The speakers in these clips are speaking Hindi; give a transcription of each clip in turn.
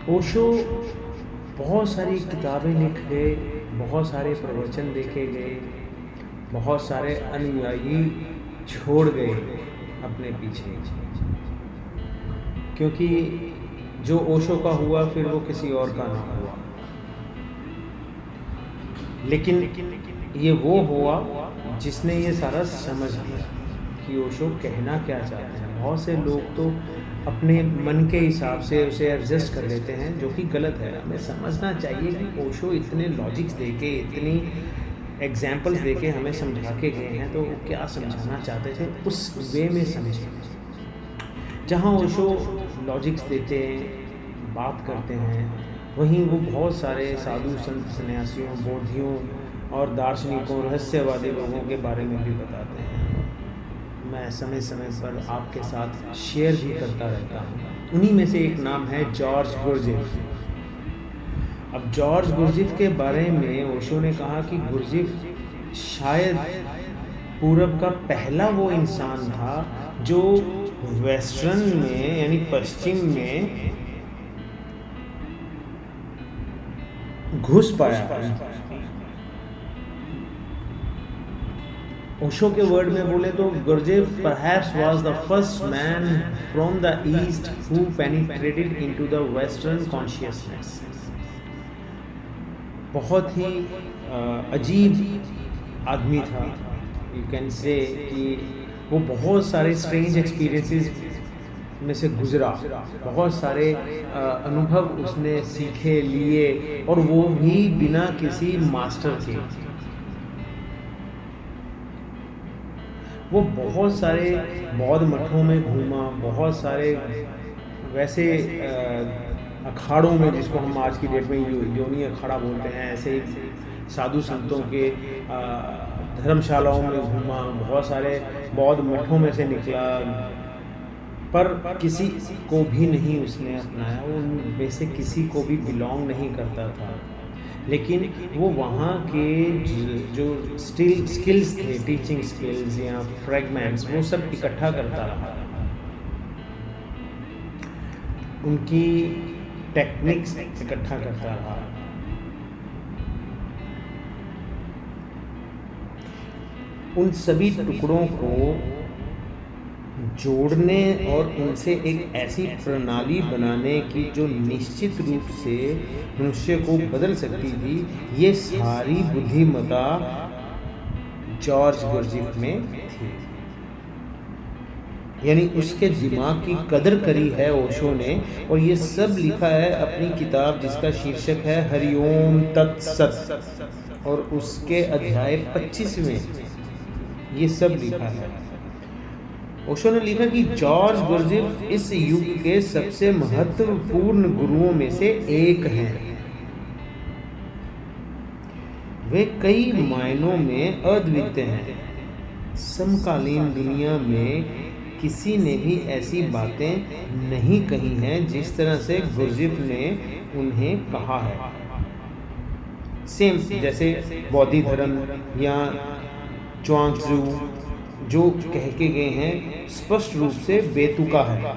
ओशो बहुत सारी किताबें लिखे, बहुत सारे प्रवचन देखे गए, बहुत सारे अनुयायी छोड़ गए अपने पीछे, क्योंकि जो ओशो का हुआ फिर वो किसी और का ना हुआ। लेकिन ये वो हुआ जिसने ये सारा समझ लिया कि ओशो कहना क्या चाहते हैं। बहुत से लोग तो अपने मन के हिसाब से उसे एडजस्ट कर लेते हैं, जो कि गलत है। हमें समझना चाहिए कि ओशो इतने लॉजिक्स देके, इतनी एग्जाम्पल्स देके हमें समझा के गए हैं, तो वो क्या समझाना चाहते थे उस वे में समझें। जहाँ ओशो लॉजिक्स देते हैं, बात करते हैं, वहीं वो बहुत सारे साधु संत सन्यासियों, बोधियों और दार्शनिकों, रहस्यवादी लोगों के बारे में भी बताते हैं। मैं समय समय पर आपके साथ शेयर भी करता रहता हूँ। उन्हीं में से एक नाम है जॉर्ज गुरजिफ। अब जॉर्ज गुरजिफ के बारे में ओशो ने कहा कि गुरजिफ शायद पूरब का पहला वो इंसान था जो वेस्टर्न में यानी पश्चिम में घुस पाया। ओशो के वर्ड में बोले तो गुरजिफ perhaps was the first man from the east who penetrated into the western consciousness। बहुत ही अजीब आदमी था। यू कैन से कि वो बहुत सारे स्ट्रेंज एक्सपीरियंसेस में से गुजरा, बहुत सारे अनुभव उसने सीखे लिए, और वो भी बिना किसी मास्टर के। वो बहुत सारे बौद्ध मठों में घूमा, बहुत सारे वैसे अखाड़ों में, जिसको हम आज की डेट में योनी अखाड़ा बोलते हैं, ऐसे साधु संतों के धर्मशालाओं में घूमा, बहुत सारे बौद्ध मठों में से निकला, पर किसी को भी नहीं उसने अपनाया। वो उनमें से किसी को भी बिलोंग नहीं करता था। लेकिन वो वहाँ के जो स्किल्स थे, टीचिंग स्किल्स या फ्रेगमेंट्स, वो सब इकट्ठा करता रहा। उनकी टेक्निक्स इकट्ठा करता रहा। उन सभी टुकड़ों को जोड़ने और उनसे एक ऐसी प्रणाली बनाने की जो निश्चित रूप से मनुष्य को बदल सकती थी, ये सारी बुद्धिमत्ता जॉर्ज गुरजिफ में थी। यानी उसके दिमाग की कदर करी है ओशो ने, और ये सब लिखा है अपनी किताब जिसका शीर्षक है हरिओम तत्सत, और उसके अध्याय 25 में ये सब लिखा है। ओशो ने लिखा कि जॉर्ज गुरजिफ इस युग के सबसे महत्वपूर्ण गुरुओं में से एक हैं। वे कई मायनों में अद्वितीय हैं। समकालीन दुनिया में किसी ने भी ऐसी बातें नहीं कही हैं जिस तरह से गुरजिफ ने उन्हें कहा है। सेम जैसे बौद्ध धर्म या च्वांगत्ज़ू जो कह के गए हैं, स्पष्ट रूप से बेतुका है,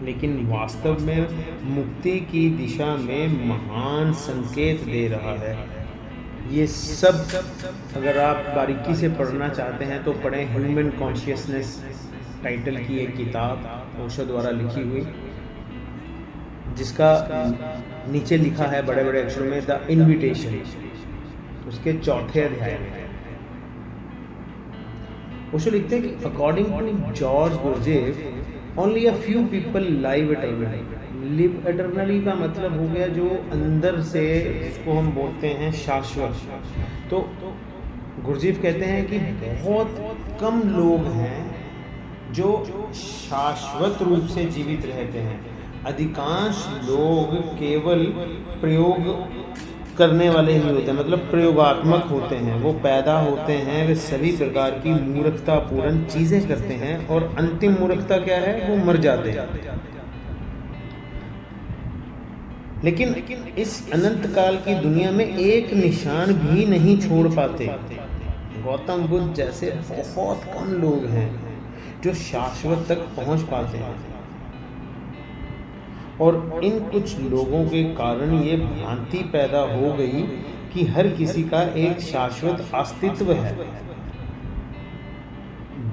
लेकिन वास्तव में मुक्ति की दिशा में महान संकेत दे रहा है। ये सब अगर आप बारीकी से पढ़ना चाहते हैं तो पढ़ें। ह्यूमन कॉन्शियसनेस टाइटल की एक किताब ओशो द्वारा लिखी हुई, जिसका नीचे लिखा है बड़े बड़े अक्षरों में द इनविटेशन। उसके 4थे अध्याय में ओशो लिखते हैं कि according to George Gurdjieff only a few people live eternally. Live eternally का मतलब हो गया जो अंदर से, उसको हम बोलते हैं शाश्वत। तो गुरजिफ कहते हैं कि बहुत कम लोग हैं जो शाश्वत रूप से जीवित रहते हैं। अधिकांश लोग केवल प्रयोग करने वाले ही होते हैं, मतलब प्रयोगात्मक होते हैं। वो पैदा होते हैं, वे सभी प्रकार की मूर्खतापूर्ण चीज़ें करते हैं, और अंतिम मूर्खता क्या है, वो मर जाते हैं। लेकिन इस अनंत काल की दुनिया में एक निशान भी नहीं छोड़ पाते। गौतम बुद्ध जैसे बहुत कम लोग हैं जो शाश्वत तक पहुंच पाते हैं, और इन कुछ लोगों के कारण ये भ्रांति पैदा हो गई कि हर किसी का एक शाश्वत अस्तित्व है।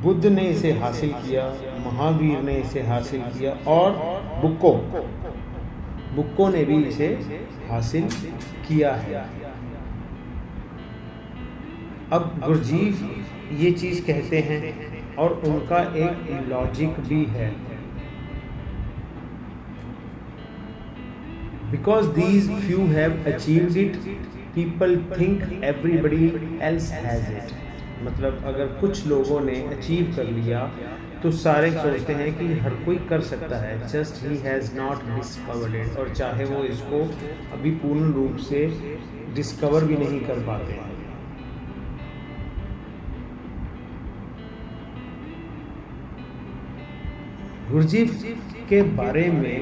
बुद्ध ने इसे हासिल किया, महावीर ने इसे हासिल किया और बुक्को ने भी इसे हासिल किया है। अब गुरजीफ ये चीज़ कहते हैं और उनका एक लॉजिक भी है। Because these few have achieved it, people think everybody else has it. मतलब अगर कुछ लोगों ने अचीव कर लिया तो सारे सोचते हैं कि हर कोई कर सकता है, just he has not discovered it, और चाहे वो इसको अभी पूर्ण रूप से डिस्कवर भी नहीं कर पाते हैं। गुरजीफ के बारे में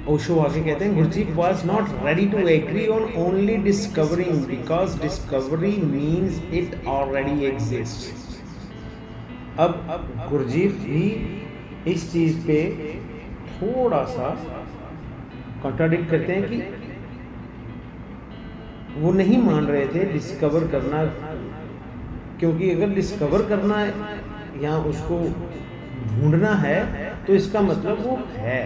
ओशो आगे कहते हैं, Gurdjieff was not ready to agree on only discovering because discovery means it already exist. अब गुरजीफ भी इस चीज़ पे थोड़ा सा कॉन्ट्राडिक्ट करते हैं कि वो नहीं मान रहे थे डिस्कवर करना, क्योंकि अगर डिस्कवर करना या उसको ढूंढना है तो इसका मतलब वो है।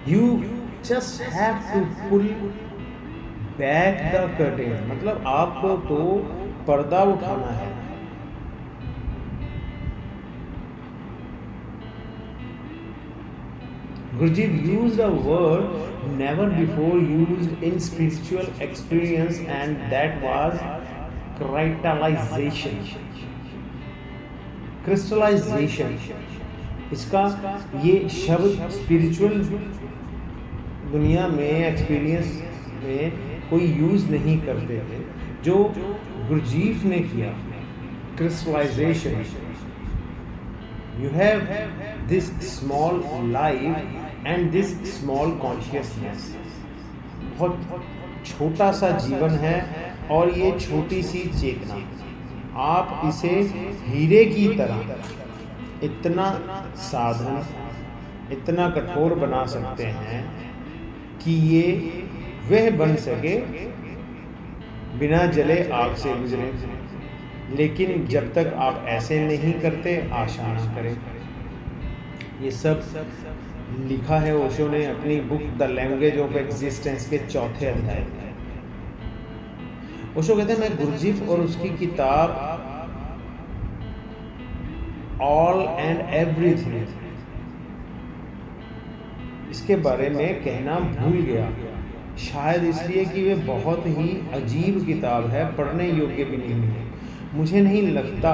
You just have to pull back the curtain, मतलब आपको तो पर्दा उठाना है। Gurdjieff used a word never before used in spiritual experience, and that was crystallization. Crystallization, इसका ये शब्द स्पिरिचुअल दुनिया में एक्सपीरियंस में कोई यूज़ नहीं करते थे, जो गुरजीफ ने किया। Crystallisation, you have this small life and this small consciousness. बहुत छोटा सा जीवन है और ये छोटी सी चेतना, आप इसे हीरे की तरह इतना साधन, इतना कठोर बना सकते हैं कि ये वह बन सके बिना जले आग से गुजरे। लेकिन जब तक आप ऐसे नहीं करते, आशा ना करें। ये सब लिखा है ओशो ने अपनी book the language of existence के 4थे अध्याय में। ओशो कहते हैं, मैं गुरजीफ और उसकी किताब ऑल एंड एवरीथिंग, इसके बारे में कहना भूल गया, शायद इसलिए कि वे बहुत ही अजीब किताब है, पढ़ने योग्य भी नहीं है। मुझे नहीं लगता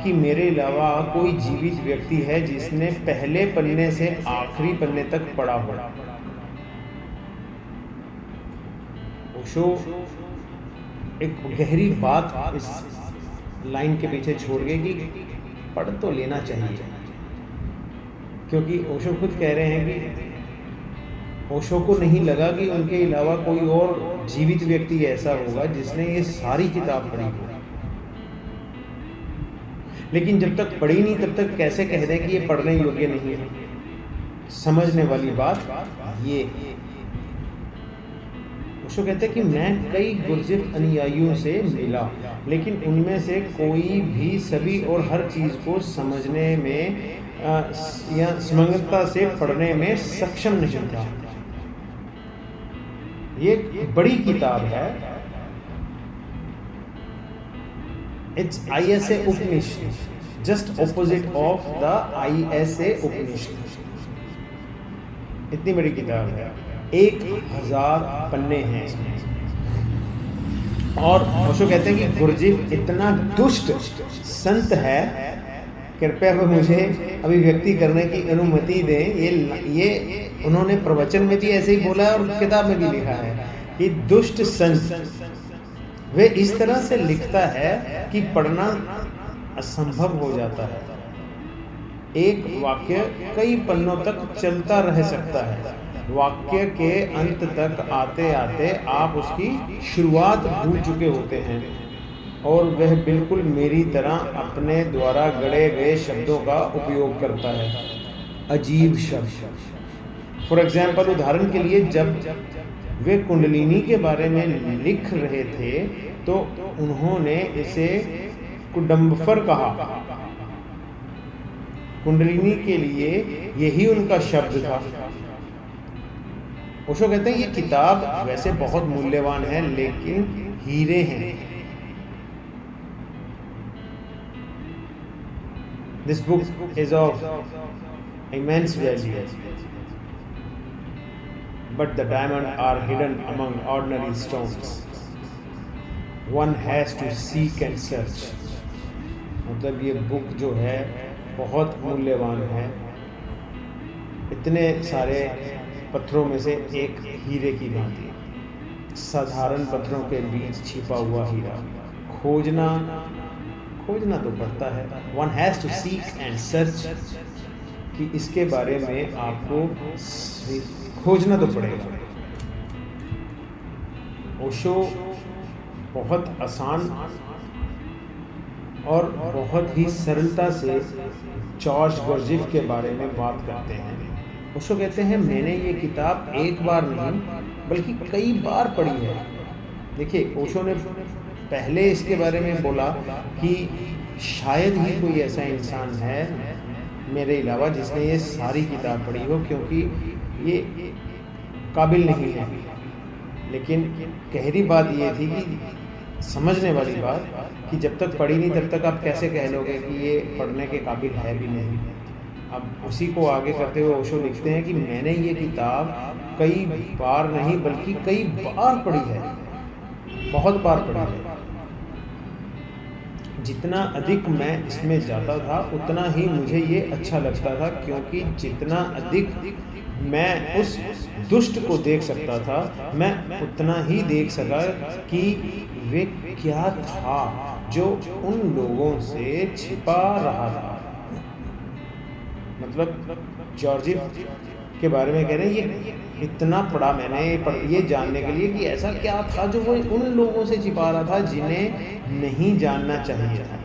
कि मेरे अलावा कोई जीवित व्यक्ति है जिसने पहले पन्ने से आखिरी पन्ने तक पढ़ा हो। ओशो एक गहरी बात इस लाइन के पीछे छोड़ गए कि पढ़ तो लेना चाहिए, क्योंकि ओशो खुद कह रहे हैं कि ओशो को नहीं लगा कि उनके अलावा कोई और जीवित व्यक्ति ऐसा होगा जिसने ये सारी किताब पढ़ी हो। लेकिन जब तक पढ़ी नहीं तब तक कैसे कह दें कि ये पढ़ने योग्य नहीं है। समझने वाली बात ये। ओशो कहते हैं कि मैं कई गुरजीफ अनुयायियों से मिला, लेकिन उनमें से कोई भी सभी और हर चीज़ को समझने में या समग्रता से पढ़ने में सक्षम नहीं था। ये बड़ी किताब है, it's ISA Upanishad, just opposite of the ISA उपनिषद। इतनी बड़ी किताब है, 1000 पन्ने हैं इसमें। और ओशो कहते हैं कि गुरजीफ इतना दुष्ट संत है, कृपया वो मुझे अभिव्यक्ति करने की अनुमति दें। ये उन्होंने प्रवचन में भी ऐसे ही बोला है और किताब में भी लिखा है कि दुष्ट संत वे इस तरह से लिखता है कि पढ़ना असंभव हो जाता है। एक वाक्य कई पन्नों तक चलता रह सकता है, वाक्य के अंत तक आते आते आप उसकी शुरुआत भूल चुके होते हैं और वह बिल्कुल मेरी तरह अपने द्वारा गढ़े गए शब्दों का उपयोग करता है, अजीब शब्द। फॉर एग्जाम्पल, उदाहरण के लिए, जब वे कुंडलिनी के बारे में लिख रहे थे तो उन्होंने इसे कुडम्बफर कहा। कुंडलिनी के लिए यही उनका शब्द था। ओशो कहते हैं ये किताब वैसे बहुत मूल्यवान है, लेकिन हीरे हैं। This book is of immense value, but the diamonds are hidden among ordinary stones. One has to seek and search. मतलब ये बुक जो है बहुत मूल्यवान है। इतने सारे पत्थरों में से एक हीरे की भांति, साधारण पत्थरों के बीच छिपा हुआ हीरा खोजना तो पड़ता है। One has to seek and search, कि इसके बारे में आपको खोजना तो पड़ेगा। ओशो बहुत आसान और बहुत ही सरलता से जॉर्ज गुरजीफ के बारे में बात करते हैं। ओशो कहते हैं मैंने ये किताब एक बार नहीं बल्कि कई बार पढ़ी है। देखिए, ओशो ने पहले इसके बारे में बोला कि शायद ही कोई ऐसा इंसान है मेरे अलावा जिसने ये सारी किताब पढ़ी हो, क्योंकि ये काबिल नहीं है। लेकिन गहरी बात ये थी कि समझने वाली बात कि जब तक पढ़ी नहीं तब तक आप कैसे कह लोगे कि ये पढ़ने के काबिल है भी नहीं। अब उसी को आगे करते हुए ओशो लिखते हैं कि मैंने ये किताब कई बार नहीं बल्कि कई बार पढ़ी है, बहुत बार पढ़ी है। जितना अधिक मैं इसमें जाता था उतना ही मुझे ये अच्छा लगता था, क्योंकि जितना अधिक मैं उस दुष्ट को देख सकता था मैं उतना ही देख सका कि वे क्या था जो उन लोगों से छिपा रहा था। मतलब जॉर्जीफ के बारे में कह रहे हैं ये इतना पढ़ा मैंने ये जानने के लिए कि ऐसा क्या था जो वो उन लोगों से छिपा रहा था जिन्हें नहीं जानना चाहिए था।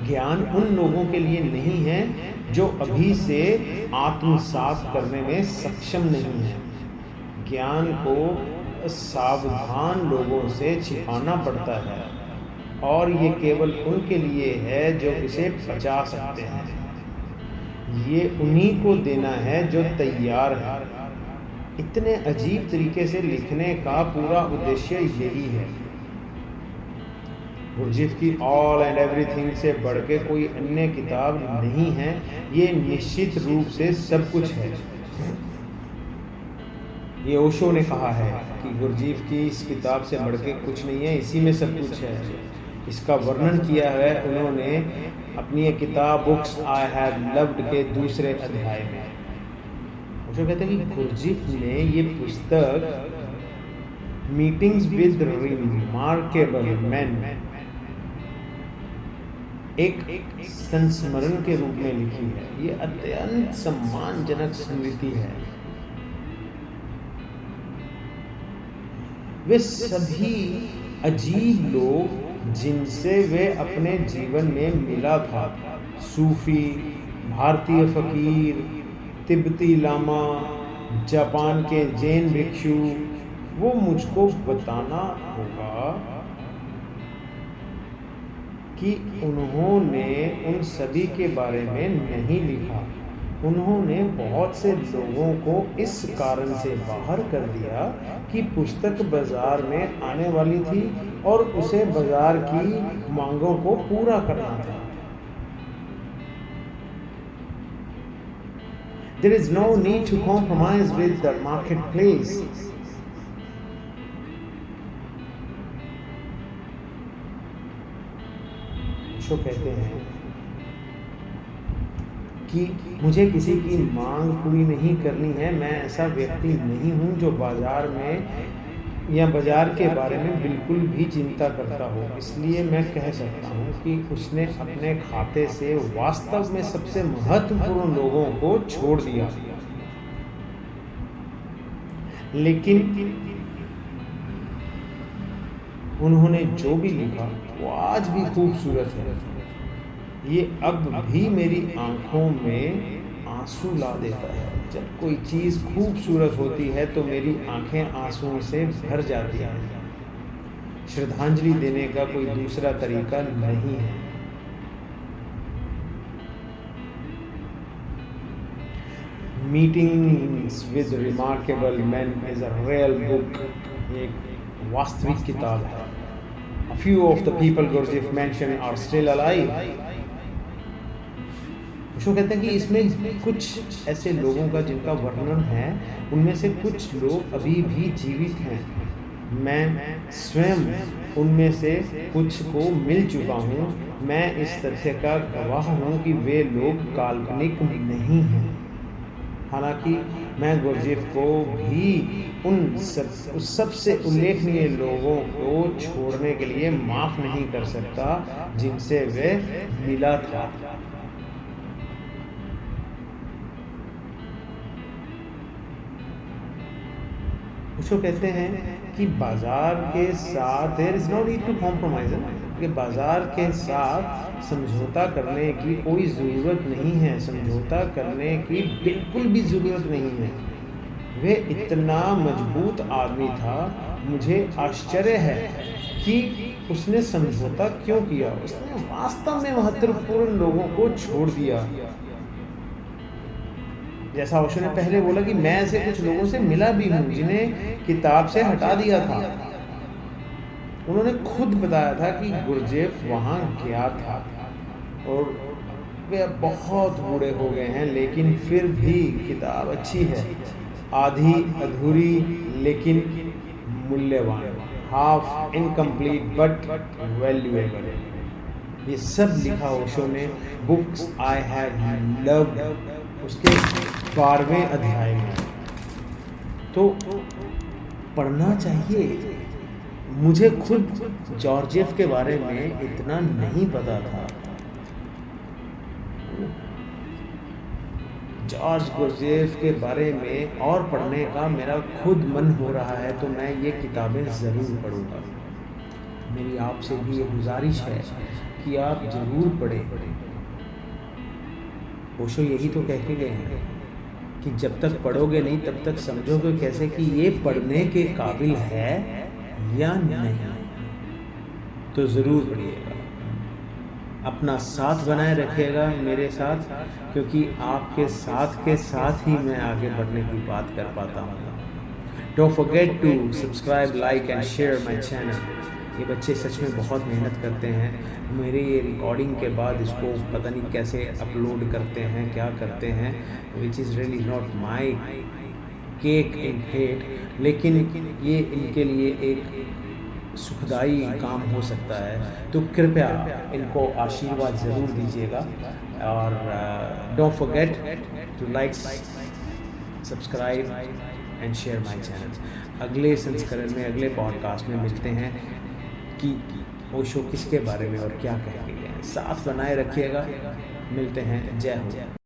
ज्ञान उन लोगों के लिए नहीं है जो अभी से आत्मसात करने में सक्षम नहीं है। ज्ञान को सावधान लोगों से छिपाना पड़ता है और ये केवल उनके लिए है जो इसे पचा सकते हैं। ये उन्हीं को देना है जो तैयार है। इतने अजीब तरीके से लिखने का पूरा उद्देश्य यही है। गुरजीफ की ऑल एंड एवरीथिंग से बढ़ के कोई अन्य किताब नहीं है, ये निश्चित रूप से सब कुछ है। ये ओशो ने कहा है कि गुरजीफ की इस किताब से बढ़ के कुछ नहीं है, इसी में सब कुछ है। इसका वर्णन किया है उन्होंने अपनी एक किताब बुक्स आई हैव लव्ड के दूसरे अध्याय में। ओशो कहते हैं कि गुरजीफ ने ये पुस्तक मीटिंग्स विद रिमार्केबल मैन एक संस्मरण के रूप में लिखी है। ये अत्यंत सम्मानजनक स्मृति है। वे सभी अजीब लोग जिनसे वे अपने जीवन में मिला था, सूफी, भारतीय फकीर, तिब्बती लामा, जापान के जैन भिक्षु, वो मुझको बताना होगा कि उन्होंने उन सभी के बारे में नहीं लिखा। उन्होंने बहुत से लोगों को इस कारण से बाहर कर दिया कि पुस्तक बाजार में आने वाली थी और उसे बाजार की मांगों को पूरा करना था। There is no need to compromise with the marketplace. Osho कहते हैं कि मुझे किसी की मांग पूरी नहीं करनी है। मैं ऐसा व्यक्ति नहीं हूँ जो बाजार में या बाजार के बारे में बिल्कुल भी चिंता करता हो। इसलिए मैं कह सकता हूँ कि उसने अपने खाते से वास्तव में सबसे महत्वपूर्ण लोगों को छोड़ दिया। लेकिन उन्होंने जो भी लिखा वो आज भी खूबसूरत है। ये अब भी मेरी आंखों में आंसू ला देता है। जब कोई चीज़ खूबसूरत होती है तो मेरी आंखें आंसुओं से भर जाती हैं। श्रद्धांजलि देने का कोई दूसरा तरीका नहीं है। Meetings with remarkable man is a real book. एक वास्तविक किताब है। A few of the people Gurdjieff mentioned are still alive. वो कहते हैं कि इसमें कुछ ऐसे लोगों का जिनका वर्णन है, उनमें से कुछ लोग अभी भी जीवित हैं। मैं स्वयं उनमें से कुछ को मिल चुका हूँ। मैं इस तथ्य का गवाह हूँ कि वे लोग काल्पनिक नहीं हैं। हालांकि मैं गुरजीफ को भी उस सबसे उल्लेखनीय लोगों को छोड़ने के लिए माफ़ नहीं कर सकता जिनसे वे मिला था। उसको कहते हैं कि बाजार के साथ there is no need to compromise, कि बाजार के साथ समझौता करने की कोई ज़रूरत नहीं है। समझौता करने की बिल्कुल भी ज़रूरत नहीं है। वे इतना मजबूत आदमी था, मुझे आश्चर्य है कि उसने समझौता क्यों किया। उसने वास्तव में महत्वपूर्ण लोगों को छोड़ दिया। जैसा ओशो ने पहले बोला कि मैं ऐसे कुछ लोगों से मिला भी हूँ जिन्हें किताब से हटा दिया था। उन्होंने खुद बताया था कि गुरजीफ वहाँ गया था और वे बहुत बूढ़े हो गए हैं, लेकिन फिर भी किताब अच्छी है। आधी अधूरी लेकिन मूल्यवान, हाफ इनकम्प्लीट बट वैल्यूएबल। ये सब लिखा ओशो ने बुक्स आई हैव लव्ड उसके 12वें अध्याय में। तो पढ़ना चाहिए। मुझे खुद जॉर्जेफ के बारे में इतना नहीं पता था। जॉर्ज गुरजीफ के बारे में और पढ़ने का मेरा खुद मन हो रहा है, तो मैं ये किताबें ज़रूर पढ़ूँगा। मेरी आपसे भी ये गुजारिश है कि आप ज़रूर पढ़ें। ओशो यही तो कह के गए हैं कि जब तक पढ़ोगे नहीं तब तक समझोगे कैसे कि ये पढ़ने के काबिल है या नहीं। तो ज़रूर पढ़िएगा। अपना साथ बनाए रखिएगा मेरे साथ, क्योंकि आपके साथ के साथ ही मैं आगे बढ़ने की बात कर पाता हूँ। Don't forget to subscribe, like and share my channel. ये बच्चे सच में बहुत मेहनत करते हैं। मेरी ये रिकॉर्डिंग के बाद इसको पता नहीं कैसे अपलोड करते हैं, क्या करते हैं, which is really not my cake in fate, लेकिन ये इनके लिए एक सुखदाई काम हो सकता है। तो कृपया इनको आशीर्वाद ज़रूर दीजिएगा और don't forget to like, subscribe and share my channel. अगले संस्करण में, अगले पॉडकास्ट में मिलते हैं कि ओशो किसके बारे में और क्या कह के गए हैं। साथ बनाए रखिएगा। मिलते हैं। जय हो।